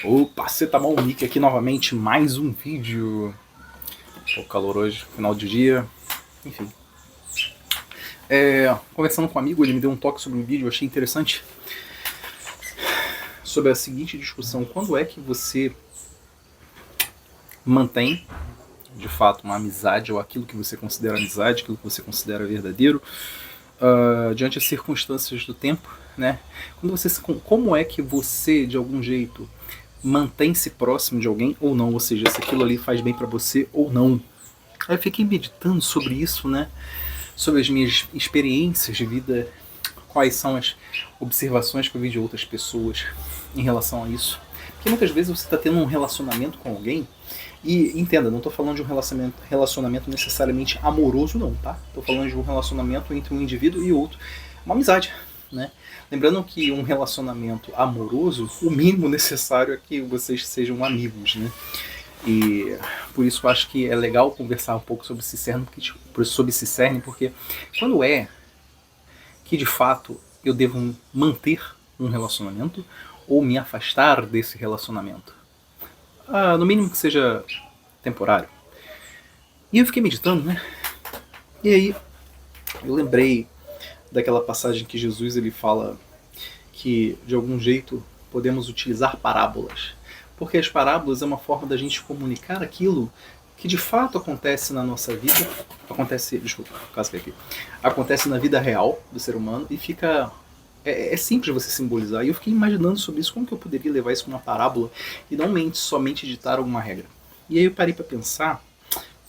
Opa, você tá bom, Nick aqui novamente, mais um vídeo. Pô, calor hoje, final de dia, enfim. Conversando com um amigo, ele me deu um toque sobre um vídeo, eu achei interessante, sobre a seguinte discussão: quando é que você mantém, de fato, uma amizade, ou aquilo que você considera amizade, aquilo que você considera verdadeiro, diante das circunstâncias do tempo, né? Como é que você, de algum jeito, mantém-se próximo de alguém ou não, ou seja, se aquilo ali faz bem pra você ou não. Aí eu fiquei meditando sobre isso, né? Sobre as minhas experiências de vida, quais são as observações que eu vi de outras pessoas em relação a isso. Porque muitas vezes você está tendo um relacionamento com alguém, e entenda, não estou falando de um relacionamento necessariamente amoroso, não, tá? Estou falando de um relacionamento entre um indivíduo e outro, uma amizade, né? Lembrando que um relacionamento amoroso, o mínimo necessário é que vocês sejam amigos, né? E por isso eu acho que é legal conversar um pouco sobre Cicerne, porque quando é que de fato eu devo manter um relacionamento ou me afastar desse relacionamento? No mínimo que seja temporário. E eu fiquei meditando, né? E aí eu lembrei daquela passagem que Jesus ele fala que de algum jeito podemos utilizar parábolas. Porque as parábolas é uma forma da gente comunicar aquilo que de fato acontece na nossa vida, acontece na vida real do ser humano e fica é simples você simbolizar. E eu fiquei imaginando sobre isso, como que eu poderia levar isso para uma parábola e não somente ditar alguma regra. E aí eu parei para pensar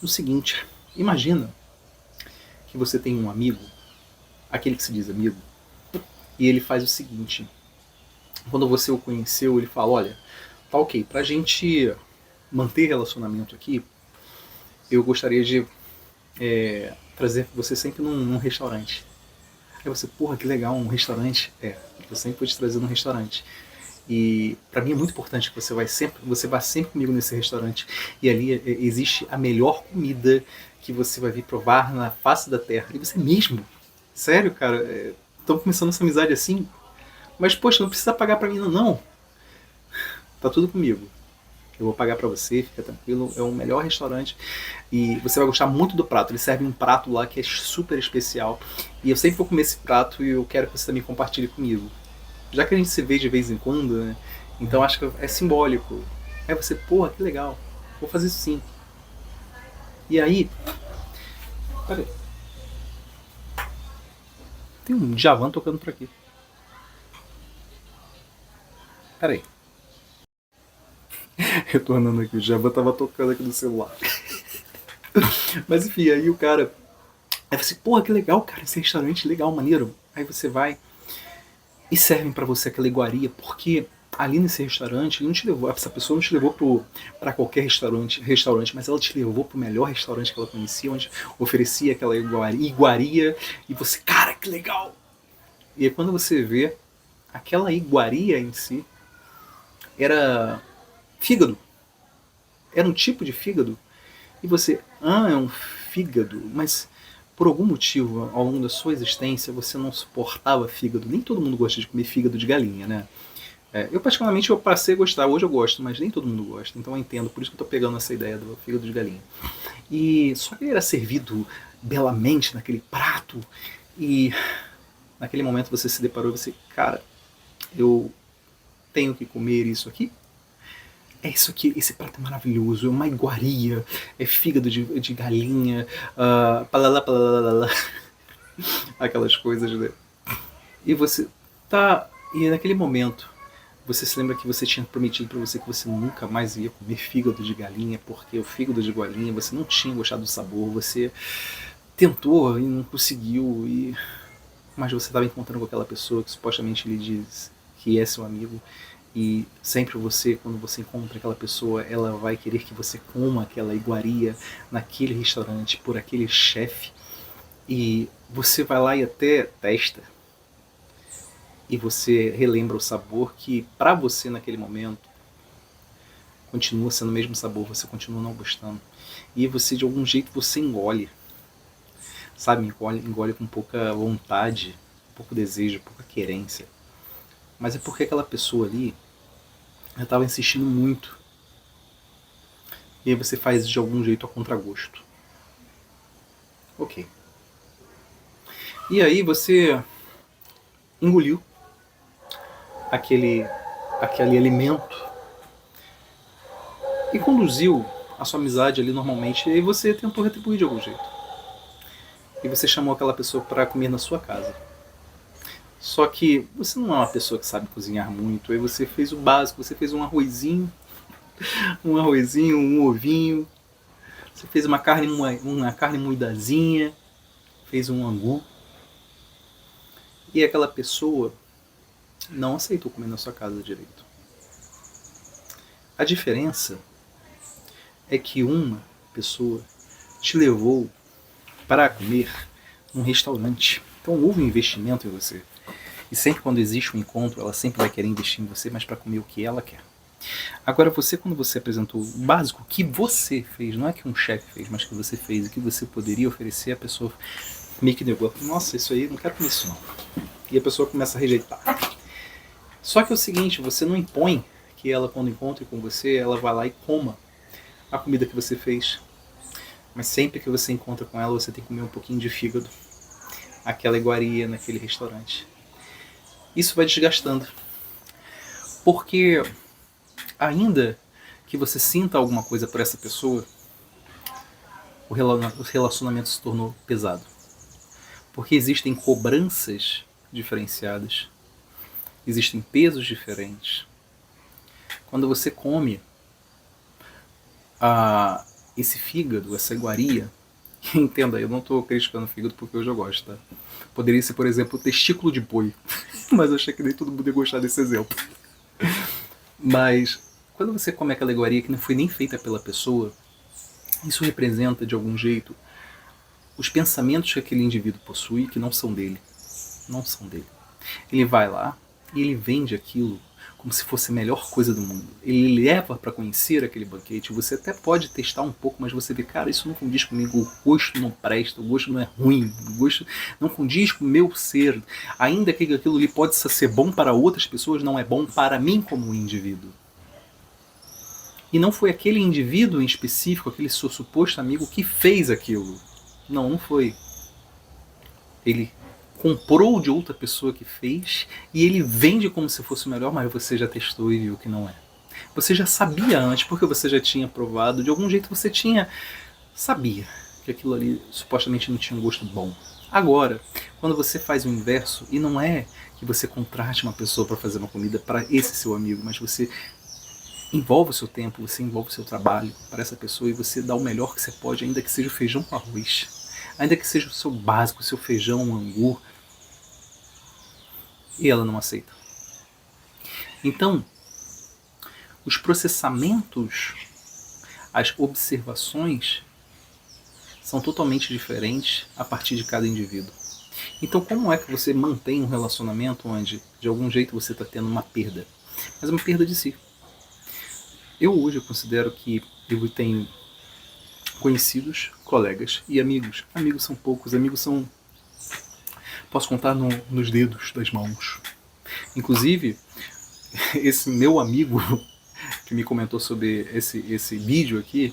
no seguinte: imagina que você tem um amigo, aquele que se diz amigo, e ele faz o seguinte: quando você o conheceu, ele fala, olha, tá ok, pra gente manter relacionamento aqui, eu gostaria de trazer você sempre num restaurante. Aí você, porra, que legal, um restaurante? Eu sempre vou te trazer num restaurante. E para mim é muito importante que você vá sempre comigo nesse restaurante. E ali existe a melhor comida que você vai vir provar na face da terra. E você mesmo, sério, cara, estão começando essa amizade assim. Mas poxa, não precisa pagar para mim não. Tá tudo comigo. Eu vou pagar para você, fica tranquilo. É o melhor restaurante e você vai gostar muito do prato. Eles servem um prato lá que é super especial. E eu sempre vou comer esse prato e eu quero que você também compartilhe comigo. Já que a gente se vê de vez em quando, né? Então acho que é simbólico. Aí você, porra, que legal. Vou fazer isso sim. E aí, peraí, tem um Djavan tocando por aqui. Peraí. Retornando aqui, o Djavan tava tocando aqui no celular. Mas enfim, aí o cara. Aí você, porra, que legal, cara, esse restaurante legal, maneiro. Aí você vai e servem para você aquela iguaria, porque ali nesse restaurante, ele não te levou, essa pessoa não te levou para qualquer restaurante, mas ela te levou para o melhor restaurante que ela conhecia, onde oferecia aquela iguaria, e você, cara, que legal! E aí quando você vê, aquela iguaria em si era fígado, era um tipo de fígado, e você, é um fígado, mas por algum motivo, ao longo da sua existência, você não suportava fígado. Nem todo mundo gosta de comer fígado de galinha, né? Eu particularmente eu passei a gostar, hoje eu gosto, mas nem todo mundo gosta, então eu entendo, por isso que eu tô pegando essa ideia do fígado de galinha. E só que ele era servido belamente naquele prato, e naquele momento você se deparou e você, cara, eu tenho que comer isso aqui? É isso aqui, esse prato é maravilhoso, é uma iguaria, é fígado de galinha, palalá, palalá, aquelas coisas, né? E você tá. E naquele momento, você se lembra que você tinha prometido para você que você nunca mais ia comer fígado de galinha, porque o fígado de galinha você não tinha gostado do sabor, você tentou e não conseguiu, mas você estava encontrando com aquela pessoa que supostamente lhe diz que é seu amigo, e sempre você, quando você encontra aquela pessoa, ela vai querer que você coma aquela iguaria naquele restaurante por aquele chefe, e você vai lá e até testa, e você relembra o sabor que para você naquele momento continua sendo o mesmo sabor, você continua não gostando. E você de algum jeito você engole, sabe? Engole com pouca vontade, pouco desejo, pouca querência. Mas é porque aquela pessoa ali, eu estava insistindo muito. E aí você faz de algum jeito a contragosto. Ok. E aí você engoliu aquele alimento e conduziu a sua amizade ali normalmente, e aí você tentou retribuir de algum jeito. E você chamou aquela pessoa para comer na sua casa. Só que você não é uma pessoa que sabe cozinhar muito, aí você fez o básico, você fez um arrozinho, um ovinho, você fez uma carne moidazinha, fez um angu, e aquela pessoa não aceitou comer na sua casa direito. A diferença é que uma pessoa te levou para comer num restaurante. Então houve um investimento em você. E sempre quando existe um encontro, ela sempre vai querer investir em você, mas para comer o que ela quer. Agora você, quando você apresentou o básico que você fez, não é que um chefe fez, mas que você fez e que você poderia oferecer, a pessoa meio que negou. Nossa, isso aí, não quero comer isso não. E a pessoa começa a rejeitar. Só que é o seguinte, você não impõe que ela, quando encontre com você, ela vá lá e coma a comida que você fez. Mas sempre que você encontra com ela, você tem que comer um pouquinho de fígado. Aquela iguaria naquele restaurante. Isso vai desgastando. Porque ainda que você sinta alguma coisa por essa pessoa, o relacionamento se tornou pesado. Porque existem cobranças diferenciadas. Existem pesos diferentes. Quando você come esse fígado, essa iguaria, entenda, eu não estou criticando o fígado porque hoje eu gosto, tá? Poderia ser, por exemplo, o testículo de boi, mas eu achei que nem todo mundo ia gostar desse exemplo. Mas quando você come aquela iguaria que não foi nem feita pela pessoa, isso representa, de algum jeito, os pensamentos que aquele indivíduo possui que não são dele. Não são dele. Ele vai lá e ele vende aquilo como se fosse a melhor coisa do mundo. Ele leva para conhecer aquele banquete. Você até pode testar um pouco, mas você vê, cara, isso não condiz comigo, o gosto não presta, o gosto não é ruim, o gosto não condiz com o meu ser. Ainda que aquilo ali pode ser bom para outras pessoas, não é bom para mim como indivíduo. E não foi aquele indivíduo em específico, aquele seu suposto amigo, que fez aquilo. Não, não foi. Ele comprou de outra pessoa que fez e ele vende como se fosse o melhor, mas você já testou e viu que não é. Você já sabia antes, porque você já tinha provado, de algum jeito você sabia que aquilo ali supostamente não tinha um gosto bom. Agora, quando você faz o inverso, e não é que você contrate uma pessoa para fazer uma comida para esse seu amigo, mas você envolve o seu tempo, você envolve o seu trabalho para essa pessoa e você dá o melhor que você pode, ainda que seja o feijão com arroz, ainda que seja o seu básico, o seu feijão, um angu, e ela não aceita. Então, os processamentos, as observações são totalmente diferentes a partir de cada indivíduo. Então, como é que você mantém um relacionamento onde, de algum jeito, você está tendo uma perda? Mas uma perda de si. Eu hoje considero que eu tenho conhecidos, colegas e amigos. Amigos são poucos, amigos são... posso contar nos dedos das mãos. Inclusive, esse meu amigo que me comentou sobre esse vídeo aqui,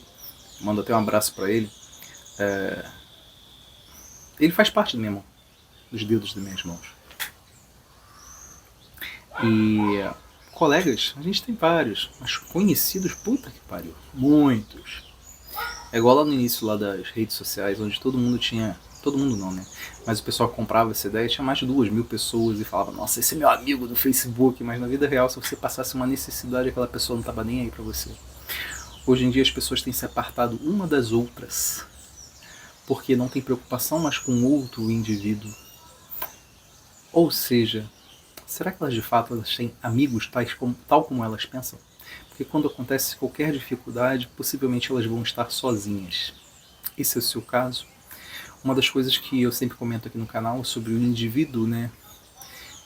mando até um abraço para ele, ele faz parte da minha mão, dos dedos das minhas mãos. E colegas, a gente tem vários, mas conhecidos, puta que pariu, muitos. É igual lá no início lá das redes sociais, onde todo mundo tinha... todo mundo não, né? Mas o pessoal comprava essa ideia, tinha mais de 2.000 pessoas e falava, nossa, esse é meu amigo do Facebook, mas na vida real, se você passasse uma necessidade, aquela pessoa não estava nem aí pra você. Hoje em dia as pessoas têm se apartado uma das outras, porque não tem preocupação mais com o outro indivíduo. Ou seja, será que elas de fato elas têm amigos tal como elas pensam? Porque quando acontece qualquer dificuldade, possivelmente elas vão estar sozinhas. Esse é o seu caso? Uma das coisas que eu sempre comento aqui no canal é sobre o indivíduo, né?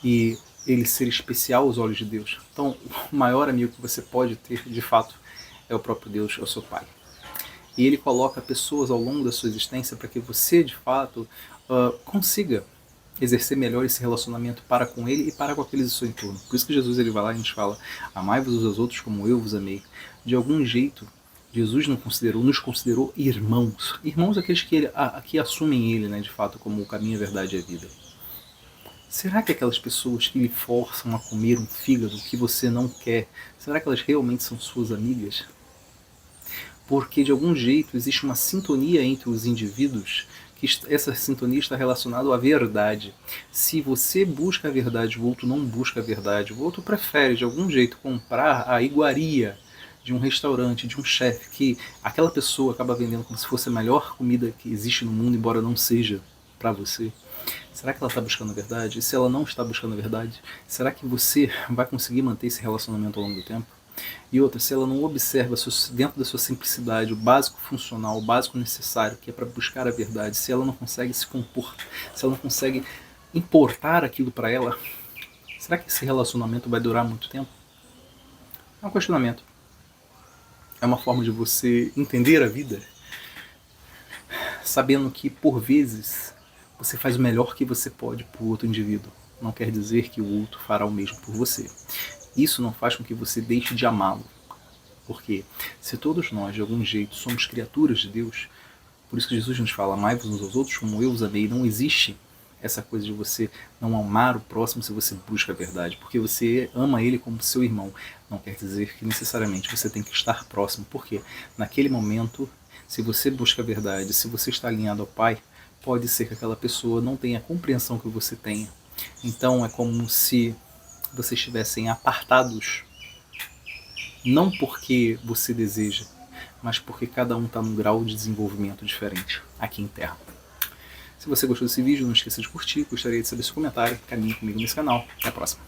E ele ser especial aos olhos de Deus. Então, o maior amigo que você pode ter, de fato, é o próprio Deus, é o seu Pai. E ele coloca pessoas ao longo da sua existência para que você, de fato, consiga exercer melhor esse relacionamento para com ele e para com aqueles do seu entorno. Por isso que Jesus ele vai lá e nos fala: amai-vos uns aos outros como eu vos amei. De algum jeito, Jesus nos considerou irmãos. Irmãos aqueles que assumem ele, né, de fato, como o caminho, a verdade e a vida. Será que aquelas pessoas que lhe forçam a comer um fígado que você não quer, será que elas realmente são suas amigas? Porque de algum jeito existe uma sintonia entre os indivíduos, que essa sintonia está relacionada à verdade. Se você busca a verdade, o outro não busca a verdade, o outro prefere de algum jeito comprar a iguaria de um restaurante, de um chefe, que aquela pessoa acaba vendendo como se fosse a melhor comida que existe no mundo, embora não seja para você. Será que ela está buscando a verdade? E se ela não está buscando a verdade, será que você vai conseguir manter esse relacionamento ao longo do tempo? E outra, se ela não observa dentro da sua simplicidade o básico funcional, o básico necessário, que é para buscar a verdade, se ela não consegue se compor, se ela não consegue importar aquilo para ela, será que esse relacionamento vai durar muito tempo? É um questionamento. É uma forma de você entender a vida, sabendo que, por vezes, você faz o melhor que você pode por outro indivíduo. Não quer dizer que o outro fará o mesmo por você. Isso não faz com que você deixe de amá-lo. Porque se todos nós, de algum jeito, somos criaturas de Deus, por isso que Jesus nos fala: amai-vos uns aos outros como eu os amei. Não existe essa coisa de você não amar o próximo se você busca a verdade, porque você ama ele como seu irmão. Não quer dizer que necessariamente você tem que estar próximo, porque naquele momento, se você busca a verdade, se você está alinhado ao Pai, pode ser que aquela pessoa não tenha a compreensão que você tenha. Então é como se vocês estivessem apartados, não porque você deseja, mas porque cada um está num grau de desenvolvimento diferente aqui em Terra. Se você gostou desse vídeo, não esqueça de curtir, gostaria de saber seu comentário, caminhe comigo nesse canal. Até a próxima.